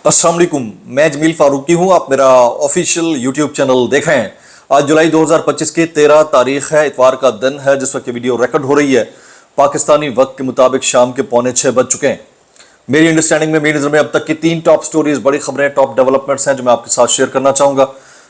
अस्सलाम वालेकुम, मैं जमील फारूकी हूँ। आप मेरा ऑफिशियल यूट्यूब चैनल देख रहे हैं। आज जुलाई 2025 की 13 तारीख है, इतवार का दिन है जिस वक्त ये वीडियो रिकॉर्ड हो रही है। पाकिस्तानी वक्त के मुताबिक शाम के 5:45 बज चुके हैं। मेरी अंडरस्टैंडिंग में, मेरी नज़र में अब तक की 3 टॉप स्टोरीज, बड़ी खबरें, टॉप डेवलपमेंट्स हैं जो मैं आपके साथ शेयर करना चाहूँगा।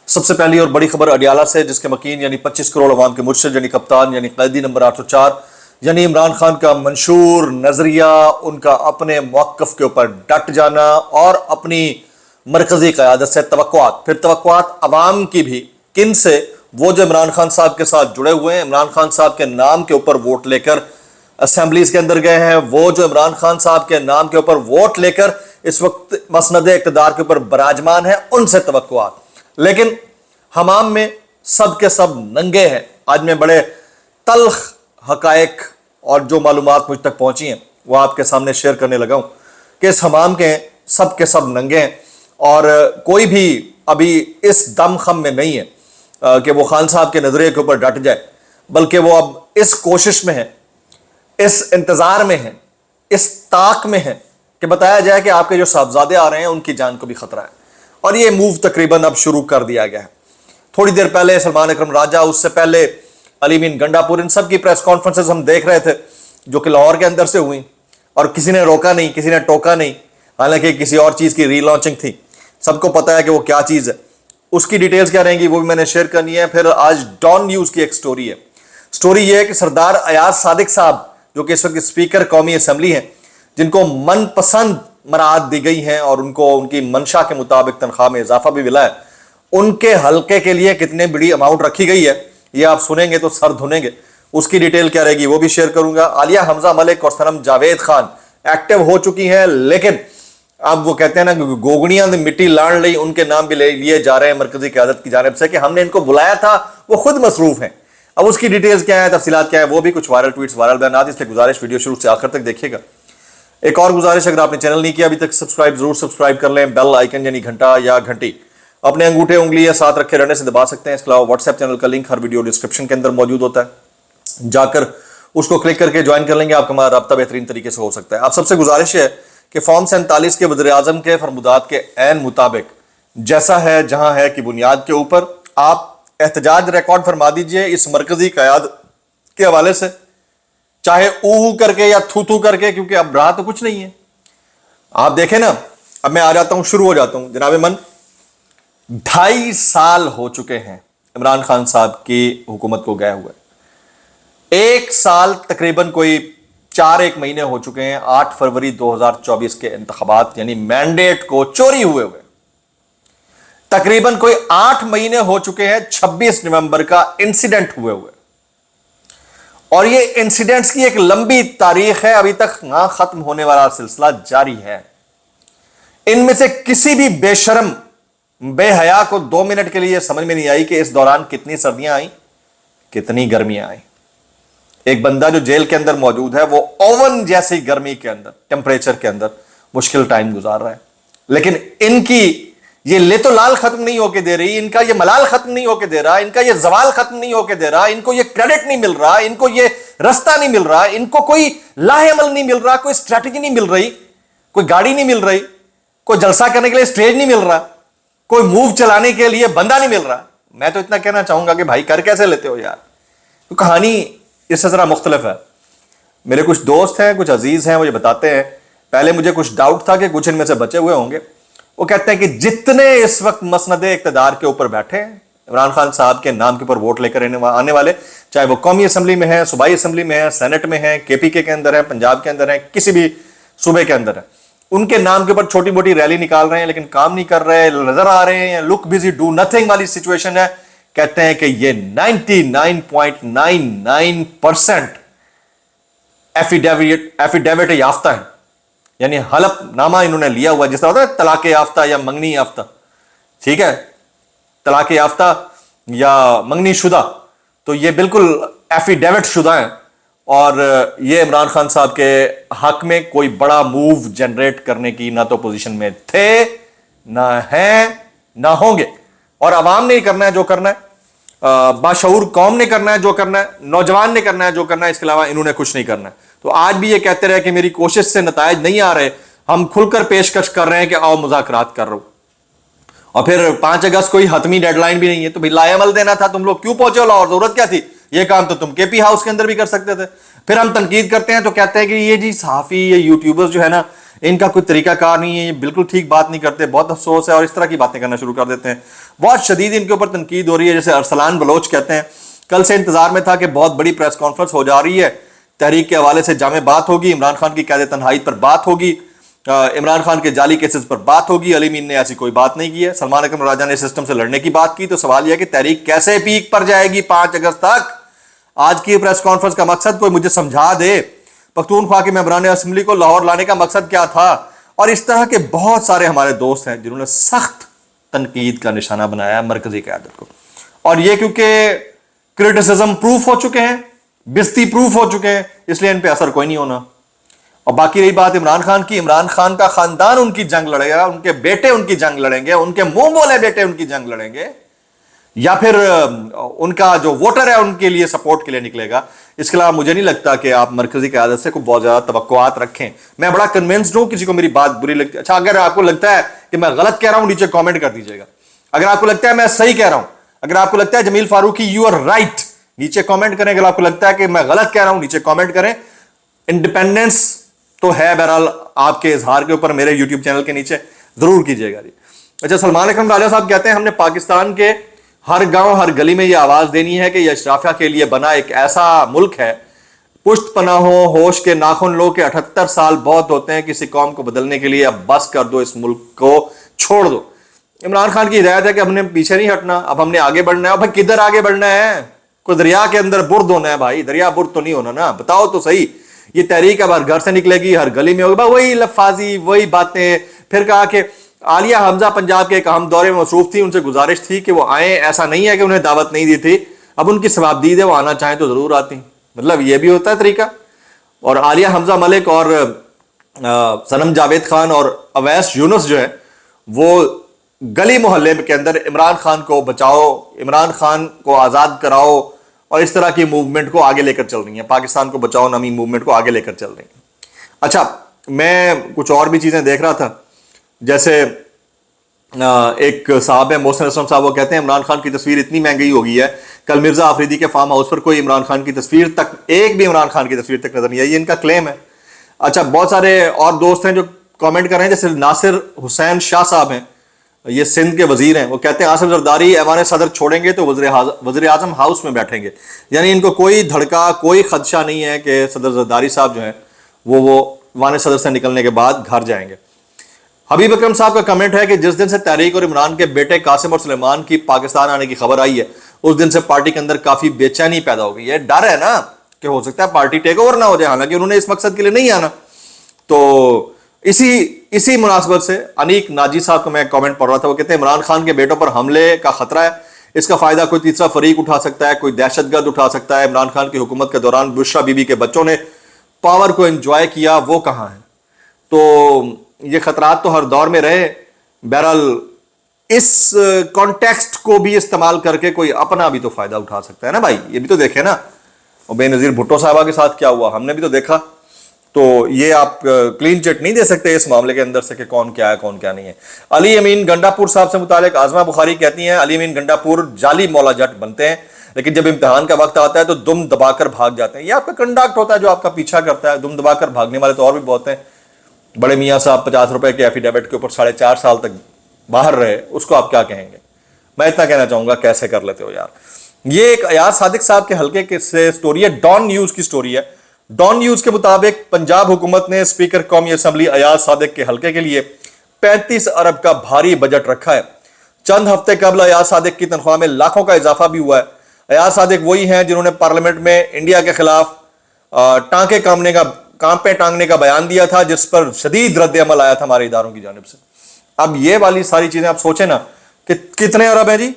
सबसे पहली और बड़ी खबर अडियाला से, जिसके मकीन यानी 25 करोड़ अवाम के मुर्शिद यानी कप्तान यानी कैदी नंबर 804 यानी इमरान खान का मंशूर नजरिया, उनका अपने मौक़िफ़ के ऊपर डट जाना और अपनी मरकजी क़यादत से तवक्कुआत, फिर तवक्कुआत अवाम की भी, किन से? वो जो इमरान खान साहब के साथ जुड़े हुए हैं, इमरान खान साहब के नाम के ऊपर वोट लेकर असेंबलीज के अंदर गए हैं, वो जो इमरान खान साहब के नाम के ऊपर वोट लेकर इस वक्त मसनद इक़्तिदार के ऊपर बराजमान है, उनसे तवक्कुआत। लेकिन हमाम में सब के सब नंगे हैं। आज मैं बड़े तल्ख हकायक और जो मालूमात मुझ तक पहुंची हैं वो आपके सामने शेयर करने लगा हूं कि इस हमाम के सब नंगे हैं और कोई भी अभी इस दमखम में नहीं है कि वो खान साहब के नजरिए के ऊपर डट जाए, बल्कि वो अब इस कोशिश में है, इस इंतजार में है, इस ताक में है कि बताया जाए कि आपके जो साहबजादे आ रहे हैं उनकी जान को भी खतरा है। और ये मूव तकरीबन अब शुरू कर दिया गया है। थोड़ी देर पहले सलमान अकरम राजा, उससे पहले अली मीन गंडापुर, इन सब की प्रेस कॉन्फ्रेंसेस हम देख रहे थे जो कि लाहौर के अंदर से हुई और किसी ने रोका नहीं, किसी ने टोका नहीं, हालांकि किसी और चीज़ की रीलॉन्चिंग थी। सबको पता है कि वो क्या चीज़ है, उसकी डिटेल्स क्या रहेंगी वो भी मैंने शेयर करनी है। फिर आज डॉन न्यूज़ की एक स्टोरी है। स्टोरी ये है कि सरदार अयाज सादिक साहब, जो कि इस वक्त स्पीकर कौमी असम्बली हैं, जिनको मनपसंद मराद दी गई हैं और उनको उनकी मंशा के मुताबिक तनख्वाह में इजाफा भी मिला है, उनके हल्के के लिए कितने बड़ी अमाउंट रखी गई है ये आप सुनेंगे तो सर धुनेंगे। उसकी डिटेल क्या रहेगी वो भी शेयर करूंगा। आलिया हमजा मलिक और सनम जावेद खान एक्टिव हो चुकी हैं, लेकिन अब वो कहते हैं ना, गोगड़ियां मिट्टी लाड़ ली, उनके नाम भी ले लिए जा रहे हैं मरकजी क़यादत की जानिब से कि हमने इनको बुलाया था, वो खुद मसरूफ हैं। अब उसकी डिटेल्स क्या है, तफसीलात क्या है, वो भी कुछ वायरल ट्वीट्स, वायरल बयान, इसलिए गुजारिश वीडियो शुरू से आखिर तक देखिएगा। एक और गुजारिश, अगर आपने चैनल नहीं किया अभी तक सब्सक्राइब जरूर सब्सक्राइब कर लें। बेल आइकन यानी घंटा या घंटी अपने अंगूठे उंगली या साथ रखे रहने से दबा सकते हैं। इसके अलावा व्हाट्सएप चैनल का लिंक हर वीडियो डिस्क्रिप्शन के अंदर मौजूद होता है, जाकर उसको क्लिक करके ज्वाइन कर लेंगे, आपका हमारा रब्ता बेहतरीन तरीके से हो सकता है। आप सबसे गुजारिश है कि फॉर्म 47 के वज़ीर आज़म के फरमुदात के ऐन मुताबिक जैसा है जहां है की बुनियाद के ऊपर आप एहतजाज रिकॉर्ड फरमा दीजिए इस मरकजी क़यादत के हवाले से, चाहे ऊ करके या थू थू करके, क्योंकि अब रहा तो कुछ नहीं है। आप देखें ना, अब मैं आ जाता हूं, शुरू हो जाता हूं। जनाब मन, 2.5 साल हो चुके हैं इमरान खान साहब की हुकूमत को गए हुए। 1 साल तकरीबन कोई 4 महीने हो चुके हैं 8 फरवरी 2024 के इंतखाबात यानी मैंडेट को चोरी हुए हुए। तकरीबन कोई 8 महीने हो चुके हैं 26 नवंबर का इंसिडेंट हुए हुए, और ये इंसिडेंट्स की एक लंबी तारीख है, अभी तक ना खत्म होने वाला सिलसिला जारी है। इनमें से किसी भी बेशर्म बेहया को 2 मिनट के लिए समझ में नहीं आई कि इस दौरान कितनी सर्दियां आई, कितनी गर्मियां आई। एक बंदा जो जेल के अंदर मौजूद है वो ओवन जैसी गर्मी के अंदर, टेम्परेचर के अंदर मुश्किल टाइम गुजार रहा है। लेकिन इनकी ये ले तो लाल खत्म नहीं होके दे रही, इनका ये मलाल खत्म नहीं होके दे रहा, इनका ये जवाल खत्म नहीं होके दे रहा, इनको ये क्रेडिट नहीं मिल रहा, इनको ये रास्ता नहीं मिल रहा, इनको कोई लाहेअमल नहीं मिल रहा, कोई स्ट्रैटेजी नहीं मिल रही, कोई गाड़ी नहीं मिल रही, कोई जलसा करने के लिए स्टेज नहीं मिल रहा, कोई मूव चलाने के लिए बंदा नहीं मिल रहा। मैं तो इतना कहना चाहूंगा कि भाई कर कैसे लेते हो यार। तो कहानी इससे जरा मुख्तलिफ है। मेरे कुछ दोस्त हैं, कुछ अजीज हैं, वो ये बताते हैं, पहले मुझे कुछ डाउट था कि कुछ इनमें से बचे हुए होंगे। वो कहते हैं कि जितने इस वक्त मसनद इक़्तिदार के ऊपर बैठे हैं, इमरान खान साहब के नाम के ऊपर वोट लेकर आने वाले, चाहे वो कौमी असम्बली में है, सूबाई असम्बली में है, सेनेट में है, KPK के अंदर है, पंजाब के अंदर है, किसी भी सूबे के अंदर है, उनके नाम के ऊपर छोटी मोटी रैली निकाल रहे हैं, लेकिन काम नहीं कर रहे, नजर आ रहे हैं, लुक बिजी डू नथिंग वाली सिचुएशन है। कहते हैं कि ये 99.99% एफिडेविट याफ्ता है, यानी हलफ नामा इन्होंने लिया हुआ, जिस तरह होता है तलाक याफ्ता या मंगनी याफ्ता, ठीक है, तलाक याफ्ता या मंगनी शुदा, तो ये बिल्कुल एफिडेविट शुदा है। और ये इमरान खान साहब के हक में कोई बड़ा मूव जनरेट करने की ना तो पोजीशन में थे, ना हैं, ना होंगे। और अवाम ने ही करना है जो करना है, बाशऊर कौम ने करना है जो करना है, नौजवान ने करना है जो करना है, इसके अलावा इन्होंने कुछ नहीं करना है। तो आज भी ये कहते रहे कि मेरी कोशिश से नतायज नहीं आ रहे, हम खुलकर पेशकश कर रहे हैं कि आओ मुज़ाकरात कर रहा हूं, और फिर 5 अगस्त कोई हतमी डेडलाइन भी नहीं है, तो भाई लाएमल देना था, तुम लोग क्यों पहुंचे लाहौर, जरूरत क्या थी? ये काम तो तुम केपी हाउस के अंदर भी कर सकते थे। फिर हम तनकीद करते हैं तो कहते हैं कि ये जी सहाफ़ी, ये यूट्यूबर्स जो है ना, इनका कोई तरीकाकार नहीं है, ये बिल्कुल ठीक बात नहीं करते, बहुत अफसोस है, और इस तरह की बातें करना शुरू कर देते हैं। बहुत शदीद इनके ऊपर तनकीद हो रही है। जैसे अरसलान बलोच कहते हैं, कल से इंतजार में था कि बहुत बड़ी प्रेस कॉन्फ्रेंस हो जा रही है, तहरीक के हवाले से जामे बात होगी, इमरान खान की क़यादत तन्हाई पर बात होगी, इमरान खान के जाली केसेस पर बात होगी। अली मीन ने ऐसी कोई बात नहीं की है। सलमान अकरम राजा ने सिस्टम से लड़ने की बात की। तो सवाल यह है कि तहरीक कैसे पीक पर जाएगी 5 अगस्त तक? आज की प्रेस कॉन्फ्रेंस का मकसद कोई मुझे समझा दे। पख्तूनख्वा के मेंबरान असेंबली को लाहौर लाने का मकसद क्या था? और इस तरह के बहुत सारे हमारे दोस्त हैं जिन्होंने सख्त तनकीद का निशाना बनाया मरकजी क़यादत को, और ये क्योंकि क्रिटिसिज्म प्रूफ हो चुके हैं, बिस्ती प्रूफ हो चुके हैं, इसलिए इन पे असर कोई नहीं होना। और बाकी रही बात इमरान खान की, इमरान खान का खानदान उनकी जंग लड़ेगा, उनके बेटे उनकी जंग लड़ेंगे, उनके मुंह बोले बेटे उनकी जंग लड़ेंगे, या फिर उनका जो वोटर है उनके लिए सपोर्ट के लिए निकलेगा। इसके अलावा मुझे नहीं लगता कि आप मरकजी क़यादत से कोई बहुत ज्यादा तवक्कुआत रखें। मैं बड़ा कन्विंस्ड हूं, किसी को मेरी बात बुरी लगती है, अच्छा अगर आपको लगता है कि मैं गलत कह रहा हूं नीचे कमेंट कर दीजिएगा। अगर आपको लगता है मैं सही कह रहा हूं, अगर आपको लगता है Jamil Farooqi you are right, नीचे कमेंट करें। अगर आपको लगता है कि मैं गलत कह रहा हूं, नीचे कमेंट करें। इंडिपेंडेंस तो है बहरहाल आपके इजहार के ऊपर, मेरे यूट्यूब चैनल के नीचे जरूर कीजिएगा जी। अच्छा, सलमान अकरम राजा साहब कहते हैं हमने पाकिस्तान के हर गांव हर गली में यह आवाज देनी है कि यह अशराफिया के लिए बना एक ऐसा मुल्क है, पुश्त पनाहों होश के नाखुन लो के 78 साल बहुत होते हैं किसी कौम को बदलने के लिए, अब बस कर दो, इस मुल्क को छोड़ दो। इमरान खान की हिदायत है कि हमने पीछे नहीं हटना, अब हमने आगे बढ़ना है। भाई किधर आगे बढ़ना है? कोई दरिया के अंदर बुर्द होना है भाई? दरिया बुर्द तो नहीं होना ना, बताओ तो सही। ये तहरीक अब हर घर से निकलेगी, हर गली में होगी, वही लफाजी, वही बातें। फिर कहा कि आलिया हमजा पंजाब के एक अहम दौरे में मसरूफ थी, उनसे गुजारिश थी कि वो आए, ऐसा नहीं है कि उन्हें दावत नहीं दी थी, अब उनकी सवाबदीद है, वो आना चाहें तो जरूर आती। मतलब ये भी होता है तरीका। और आलिया हमजा मलिक और सनम जावेद खान और अवैस यूनुस जो है वो गली मोहल्ले के अंदर इमरान खान को बचाओ, इमरान खान को आज़ाद कराओ, और इस तरह की मूवमेंट को आगे लेकर चल रही है, पाकिस्तान को बचाओ नामी मूवमेंट को आगे लेकर चल रही है। अच्छा, मैं कुछ और भी चीज़ें देख रहा था, जैसे एक साहब है मोहसिन असलम साहब, वो कहते हैं इमरान खान की तस्वीर इतनी महंगी हो गई है, कल मिर्जा आफरीदी के फार्म हाउस पर कोई इमरान खान की तस्वीर तक, एक भी इमरान खान की तस्वीर तक नजर नहीं आई, ये इनका क्लेम है। अच्छा, बहुत सारे और दोस्त हैं जो कमेंट कर रहे हैं, जैसे नासिर हुसैन शाह साहब हैं, ये सिंध के वजीर हैं, वो कहते हैं आसिफ जरदारी ऐवान सदर छोड़ेंगे तो वज़ीर आज़म हाउस में बैठेंगे। यानी इनको कोई धड़का, कोई खदशा नहीं है कि सदर जरदारी साहब जो हैं वो ऐवान सदर से निकलने के बाद घर जाएंगे। हबीब अकरम साहब का कमेंट है कि जिस दिन से तहरीक और इमरान के बेटे कासिम और सुलेमान की पाकिस्तान आने की खबर आई है, उस दिन से पार्टी के अंदर काफी बेचैनी पैदा हो गई है। डर है ना कि हो सकता है पार्टी टेक ओवर ना हो जाए, हालांकि उन्होंने इस मकसद के लिए नहीं आना। तो इसी मुनासबत से अनीक नाजी साहब को मैं कमेंट पढ़ रहा था, वो कहते हैं इमरान खान के बेटों पर हमले का खतरा है, इसका फायदा कोई तीसरा फरीक उठा सकता है, कोई दहशतगर्द उठा सकता है। इमरान खान की हुकूमत के दौरान बुशरा बीबी के बच्चों ने पावर को एंजॉय किया, वो कहाँ है? तो ये खतरात तो हर दौर में रहे। बहरहाल इस कॉन्टेक्स्ट को भी इस्तेमाल करके कोई अपना भी तो फायदा उठा सकता है ना भाई, ये भी तो देखे ना। और बेनज़ीर भुट्टो साहबा के साथ क्या हुआ हमने भी तो देखा। तो ये आप क्लीन चिट नहीं दे सकते इस मामले के अंदर से कि कौन क्या है कौन क्या नहीं है। अली अमीन गंडापुर साहब से मुतालिक आजमा बुखारी कहती हैं अली अमीन गंडापुर जाली मौला जट बनते हैं, लेकिन जब इम्तिहान का वक्त आता है तो दुम दबाकर भाग जाते हैं। ये आपका कंडक्ट होता है जो आपका पीछा करता है। दुम दबाकर भागने वाले तो और भी बहुत हैं। बड़े मियाँ साहब 50 रुपए के एफिडेविट के ऊपर 4.5 साल तक बाहर रहे, उसको आप क्या कहेंगे? मैं इतना कहना चाहूंगा कैसे कर लेते हो यार। ये एक अयाज सादिक साहब के हल्के से स्टोरी है, डॉन न्यूज की स्टोरी है। डॉन न्यूज के मुताबिक पंजाब हुकूमत ने स्पीकर कौमी असम्बली अयाज सादिक के हल्के के लिए 35 अरब का भारी बजट रखा है। चंद हफ्ते कबल अयाज सादिक की तनख्वाह में लाखों का इजाफा भी हुआ है। अयाज सादिक वही हैं जिन्होंने पार्लियामेंट में इंडिया के खिलाफ कांपे टांगने का बयान दिया था, जिस पर शदीद रद्द अमल आया था हमारे इदारों की जानिब से। अब ये वाली सारी चीजें आप सोचें ना कि कितने अरब है जी,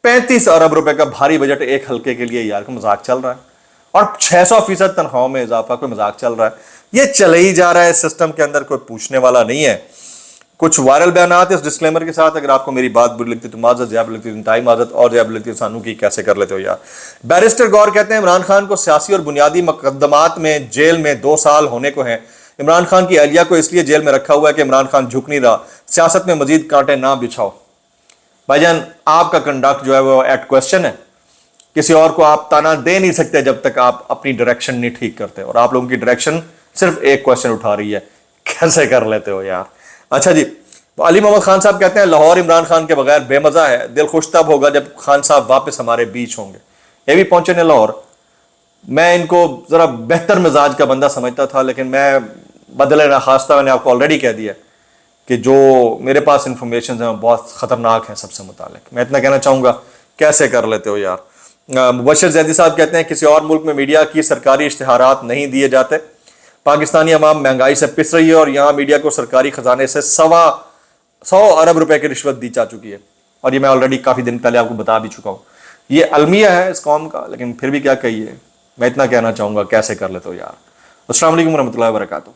35 अरब रुपए का भारी बजट एक हल्के के लिए, यार को मजाक चल रहा है। और 600% तनख्वाहों में इजाफा, कोई मजाक चल रहा है? ये चले ही जा रहा है सिस्टम के अंदर, कोई पूछने वाला नहीं है। कुछ वायरल बयानात इस डिस्क्लेमर के साथ, अगर आपको मेरी बात बुरी लगती तो माजत, ज़्यादा लगती तो इंतहाई माजत, और ज़्यादा लगती तो सानू की कैसे कर लेते हो यार। बैरिस्टर गौर कहते हैं इमरान खान को सियासी और बुनियादी मुकदमात में जेल में 2 साल होने को हैं। عمران خان کی اہلیہ کو اس لیے جیل میں رکھا ہوا ہے کہ عمران خان جھک نہیں رہا, سیاست میں مزید کانٹے نہ بچھاؤ. بھائی جان آپ کا کنڈکٹ جو ہے وہ ایٹ کوسچن ہے, کسی اور کو آپ تانا دے نہیں سکتے جب تک آپ اپنی ڈائریکشن نہیں ٹھیک کرتے, اور آپ لوگوں کی ڈائریکشن صرف ایک کوسچن اٹھا رہی ہے, کیسے کر لیتے ہو یار. اچھا جی, علی محمد خان صاحب کہتے ہیں لاہور عمران خان کے بغیر بے مزہ ہے, دل خوش تب ہوگا جب خان صاحب واپس ہمارے بیچ ہوں گے. یہ بھی پہنچے نے لاہور. میں ان کو ذرا بہتر مزاج کا بندہ سمجھتا تھا, لیکن میں بدلے ناخواستہ میں نے آپ کو آلریڈی کہہ دیا کہ جو میرے پاس انفارمیشن ہیں وہ بہت خطرناک ہیں سب سے متعلق. میں اتنا کہنا چاہوں گا, کیسے کر لیتے ہو یار. مبشر زیدی صاحب کہتے ہیں کسی اور ملک میں میڈیا کی سرکاری اشتہارات نہیں دیے جاتے, پاکستانی عوام مہنگائی سے پس رہی ہے اور یہاں میڈیا کو سرکاری خزانے سے 100 ارب روپے کی رشوت دی جا چکی ہے, اور یہ میں آلریڈی کافی دن پہلے آپ کو بتا بھی چکا ہوں. یہ المیہ ہے اس قوم کا, لیکن پھر بھی کیا کہیے, میں اتنا کہنا چاہوں گا کیسے کر لیتے ہو یار. السلام علیکم ورحمۃ اللہ وبرکاتہ.